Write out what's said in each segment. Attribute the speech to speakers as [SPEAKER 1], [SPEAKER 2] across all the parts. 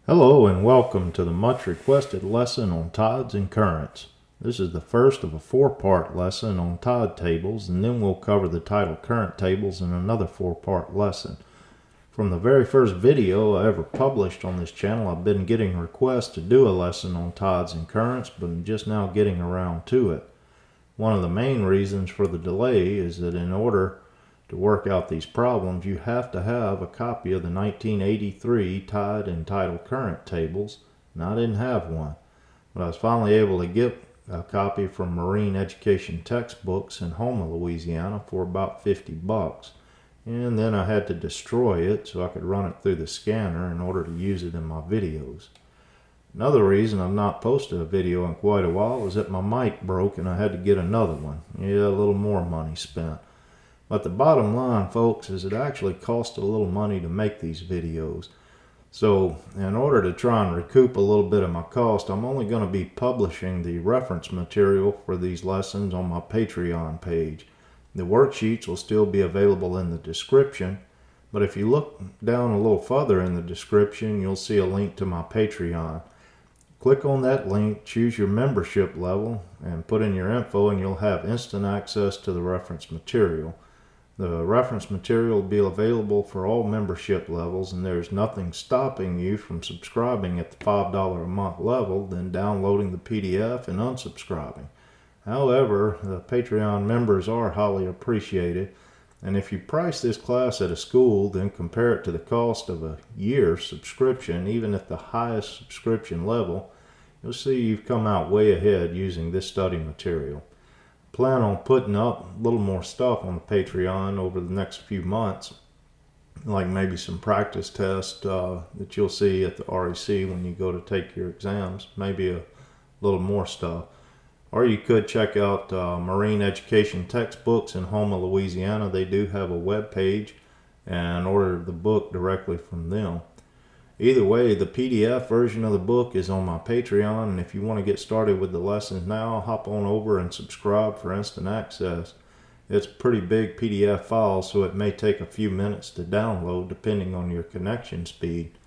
[SPEAKER 1] Hello and welcome to the much requested lesson on tides and currents. This is the first of a four-part lesson on tide tables, and then we'll cover the tidal current tables in another four-part lesson. From the very first video I ever published on this channel, I've been getting requests to do a lesson on tides and currents, but I'm just now getting around to it. One of the main reasons for the delay is that in order to work out these problems, you have to have a copy of the 1983 tide and tidal current tables, and I didn't have one. But I was finally able to get a copy from marine education textbooks in Houma, Louisiana for about $50. And then I had to destroy it so I could run it through the scanner in order to use it in my videos. Another reason I've not posted a video in quite a while is that my mic broke and I had to get another one. Yeah, a little more money spent. But the bottom line, folks, is it actually cost a little money to make these videos. So in order to try and recoup a little bit of my cost, I'm only going to be publishing the reference material for these lessons on my Patreon page. The worksheets will still be available in the description, but if you look down a little further in the description, you'll see a link to my Patreon. Click on that link, choose your membership level, and put in your info, and you'll have instant access to the reference material. The reference material will be available for all membership levels, and there's nothing stopping you from subscribing at the $5 a month level, then downloading the PDF and unsubscribing. However, the Patreon members are highly appreciated, and if you price this class at a school, then compare it to the cost of a year's subscription, even at the highest subscription level, you'll see you've come out way ahead using this study material. Plan on putting up a little more stuff on the Patreon over the next few months, like maybe some practice tests that you'll see at the REC when you go to take your exams, maybe a little more stuff. Or you could check out marine education textbooks in Houma, Louisiana. They do have a web page, and order the book directly from them. Either way, the PDF version of the book is on my Patreon, and if you want to get started with the lessons now, hop on over and subscribe for instant access. It's a pretty big PDF file, so it may take a few minutes to download depending on your connection speed.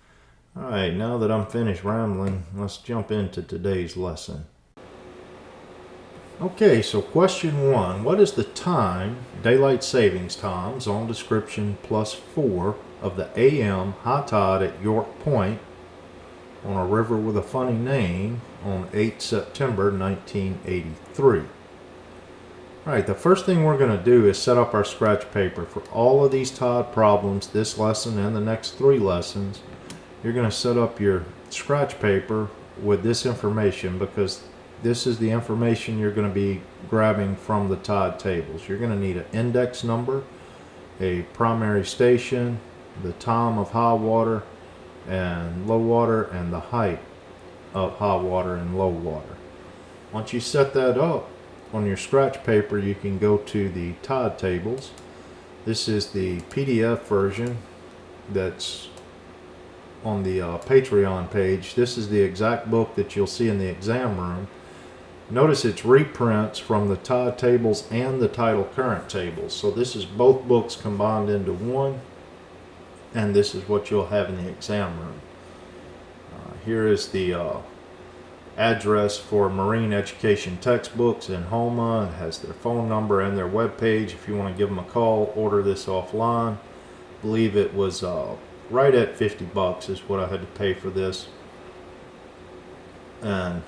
[SPEAKER 1] Alright, now that I'm finished rambling, let's jump into today's lesson. Okay, so question 1. What is the time, daylight savings time, zone description +4, of the AM high tide at York Point on a river with a funny name on 8 September 1983? Alright, the first thing we're going to do is set up our scratch paper for all of these tide problems, this lesson and the next 3 lessons. You're going to set up your scratch paper with this information, because this is the information you're going to be grabbing from the tide tables. You're going to need an index number, a primary station, the time of high water and low water, and the height of high water and low water. Once you set that up on your scratch paper, you can go to the tide tables. This is the PDF version that's on the Patreon page. This is the exact book that you'll see in the exam room. Notice it's reprints from the tide tables and the tidal current tables. So this is both books combined into one, and this is what you'll have in the exam room. Here is the address for marine education textbooks in Houma. It has their phone number and their web page. If you want to give them a call, order this offline. I believe it was right at $50 is what I had to pay for this. And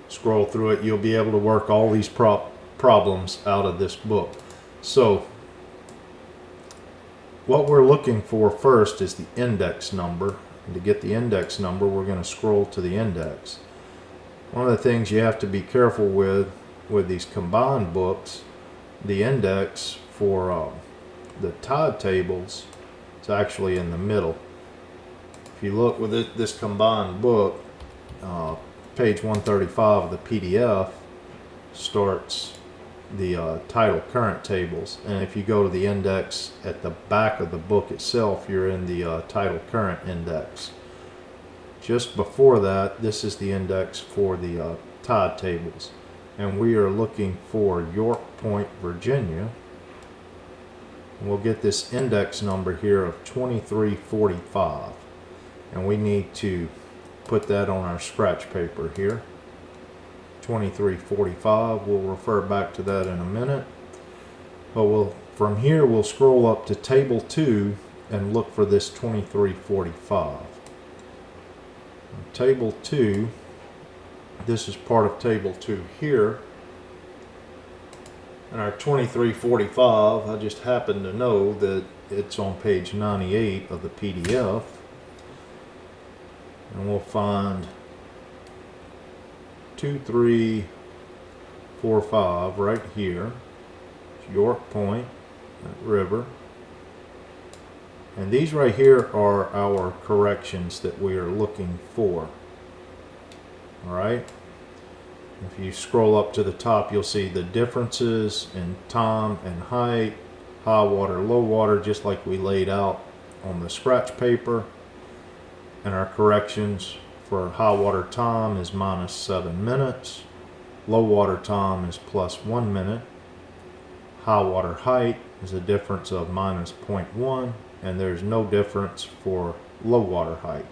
[SPEAKER 1] scroll through it, you'll be able to work all these problems out of this book. So what we're looking for first is the index number, and to get the index number we're going to scroll to the index. One of the things you have to be careful with these combined books, the index for the tide tables is actually in the middle. If you look with this combined book, page 135 of the PDF starts the tidal current tables, and if you go to the index at the back of the book itself, you're in the tidal current index. Just before that, this is the index for the tide tables, and we are looking for York Point, Virginia. We'll get this index number here of 2345. and we need to put that on our scratch paper here. 2345, we'll refer back to that in a minute. But from here we'll scroll up to table 2 and look for this 2345. Table 2, this is part of table 2 here. And our 2345, I just happen to know that it's on page 98 of the PDF. And we'll find 2345 right here. York Point, that river. And these right here are our corrections that we are looking for. Alright? If you scroll up to the top, you'll see the differences in time and height, high water, low water, just like we laid out on the scratch paper. And our corrections for high water time is -7 minutes. Low water time is +1 minute. High water height is a difference of -0.1, and there's no difference for low water height.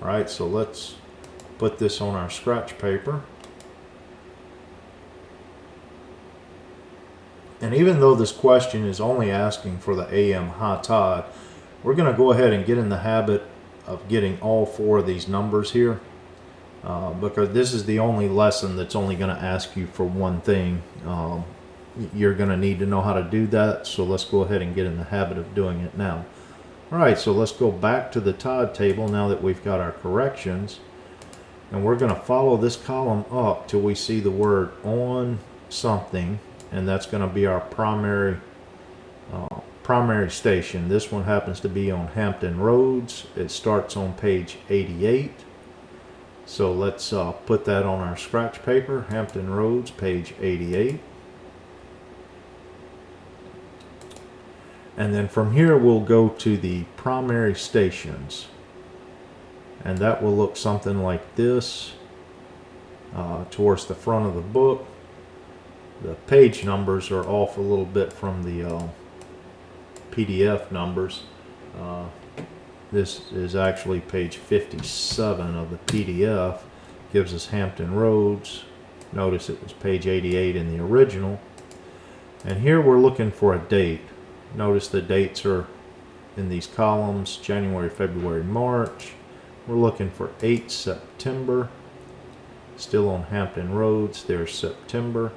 [SPEAKER 1] Alright, so let's put this on our scratch paper. And even though this question is only asking for the AM high tide, we're going to go ahead and get in the habit of getting all 4 of these numbers here, because this is the only lesson that's only going to ask you for one thing. You're going to need to know how to do that, so let's go ahead and get in the habit of doing it now. Alright, so let's go back to the tide table now that we've got our corrections, and we're going to follow this column up till we see the word on something, and that's going to be our primary station. This one happens to be on Hampton Roads. It starts on page 88. So let's put that on our scratch paper. Hampton Roads, page 88. And then from here we'll go to the primary stations. And that will look something like this towards the front of the book. The page numbers are off a little bit from the PDF numbers. This is actually page 57 of the PDF. Gives us Hampton Roads. Notice it was page 88 in the original. And here we're looking for a date. Notice the dates are in these columns: January, February, March. We're looking for 8 September. Still on Hampton Roads, there's September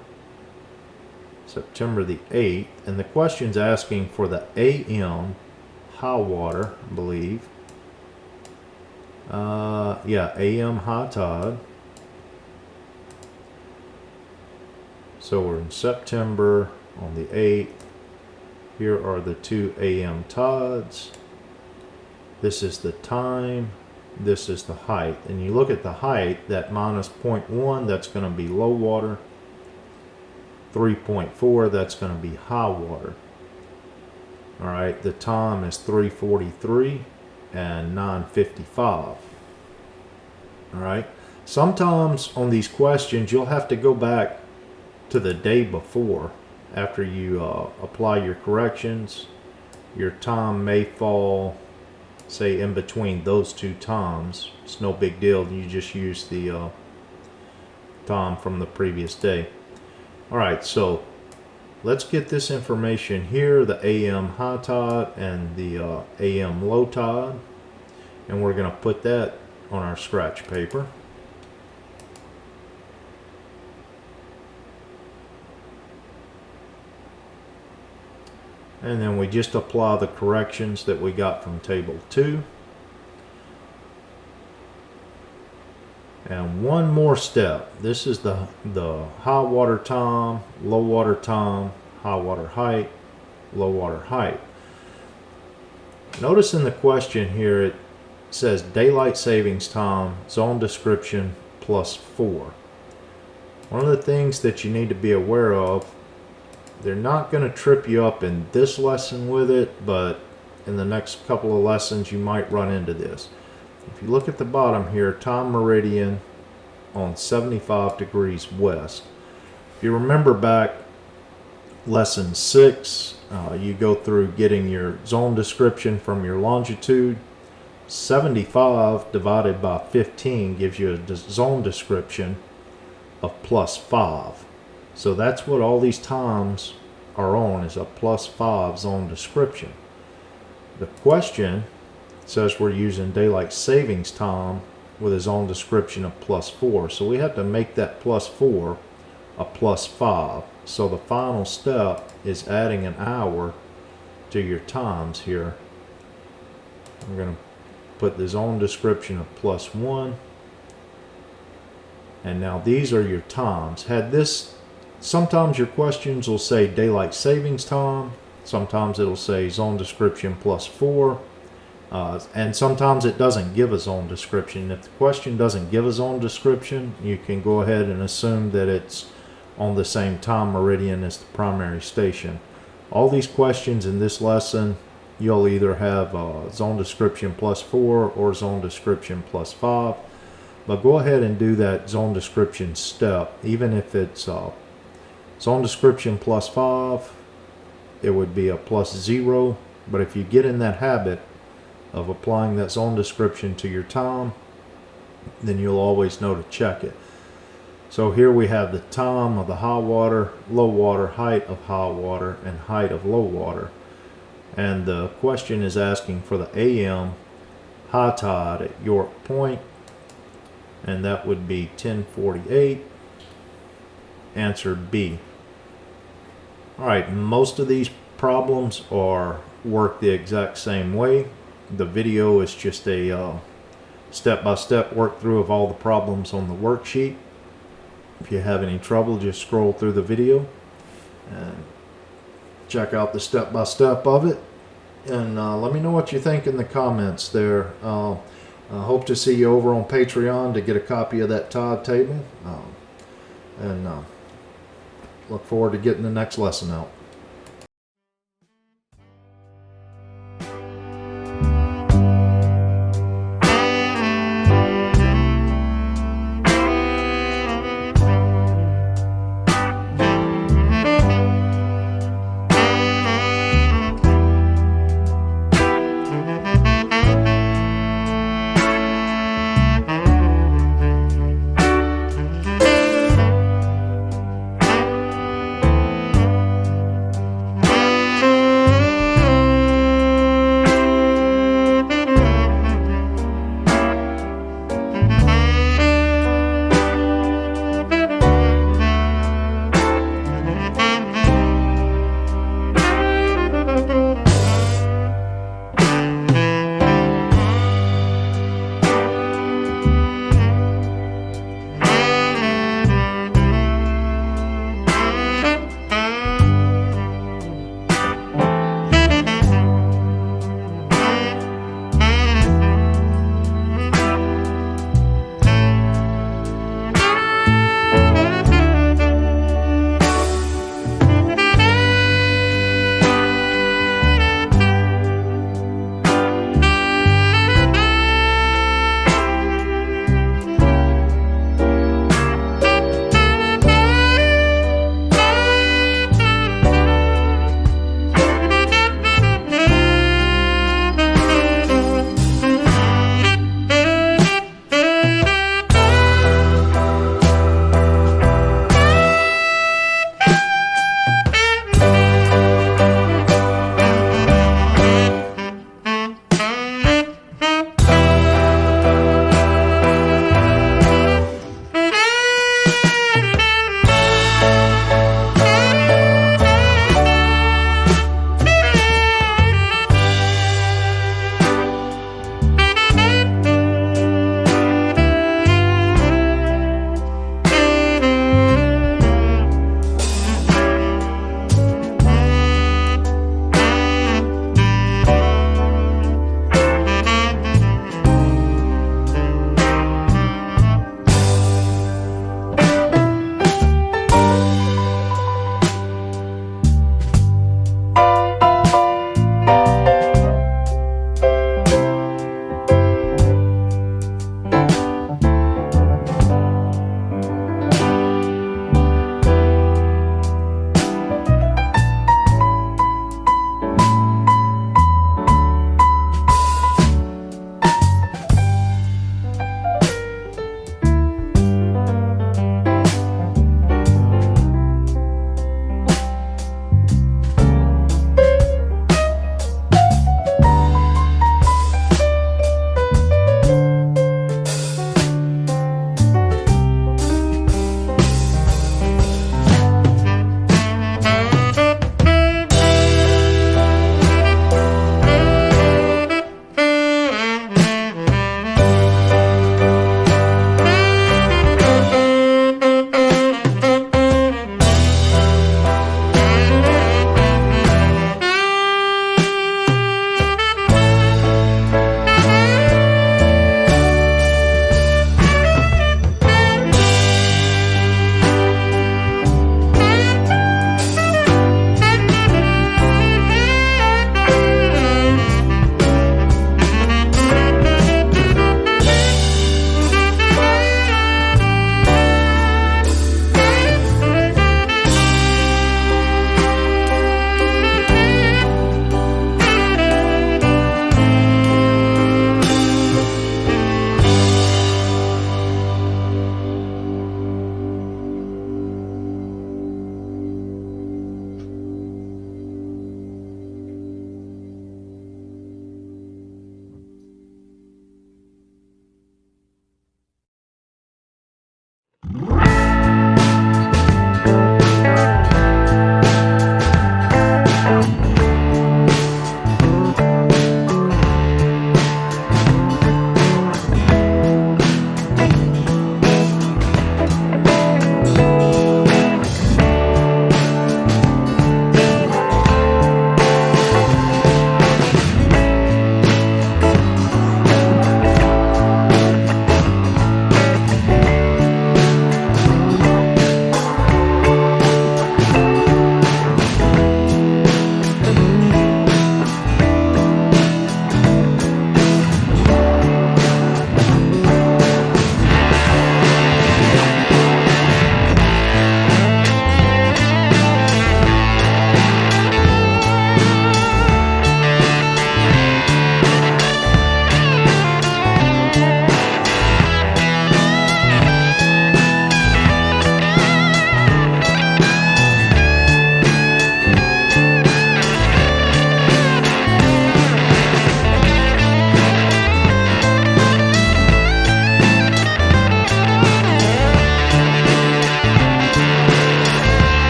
[SPEAKER 1] the 8th, and the question's asking for the AM high water, I believe. Yeah, AM high tide. So we're in September on the 8th. Here are the 2 AM tides. This is the time. This is the height. And you look at the height, that -0.1, that's going to be low water. 3.4, that's going to be high water. Alright, the time is 3:43 and 9:55. Alright, sometimes on these questions you'll have to go back to the day before. After you apply your corrections, your time may fall, say, in between those 2 times. It's no big deal. You just use the time from the previous day. Alright, so let's get this information here, the AM high tide and the AM low tide, and we're going to put that on our scratch paper. And then we just apply the corrections that we got from table 2. And one more step. This is the high water time, low water time, high water height, low water height. Notice in the question here it says daylight savings time, zone description +4. One of the things that you need to be aware of, they're not going to trip you up in this lesson with it, but in the next couple of lessons you might run into this. If you look at the bottom here, time meridian on 75 degrees west. If you remember back lesson 6, you go through getting your zone description from your longitude. 75 divided by 15 gives you a zone description of +5. So that's what all these times are on, is a +5 zone description. The question says we're using daylight savings time with a zone description of +4. So we have to make that +4 a +5. So the final step is adding an hour to your times here. I'm going to put the zone description of +1. And now these are your times. Sometimes your questions will say daylight savings time. Sometimes it'll say zone description +4. And sometimes it doesn't give a zone description. If the question doesn't give a zone description, you can go ahead and assume that it's on the same time meridian as the primary station. All these questions in this lesson, you'll either have zone description +4 or zone description +5. But go ahead and do that zone description step. Even if it's zone description +5, it would be a +0. But if you get in that habit of applying that zone description to your time, then you'll always know to check it. So here we have the time of the high water, low water, height of high water, and height of low water. And the question is asking for the AM high tide at York Point, and that would be 10:48. Answer B. All right, most of these problems are worked the exact same way. The video is just a step-by-step work through of all the problems on the worksheet. If you have any trouble, just scroll through the video and check out the step-by-step of it. And let me know what you think in the comments there. I hope to see you over on Patreon to get a copy of that tide table. And look forward to getting the next lesson out.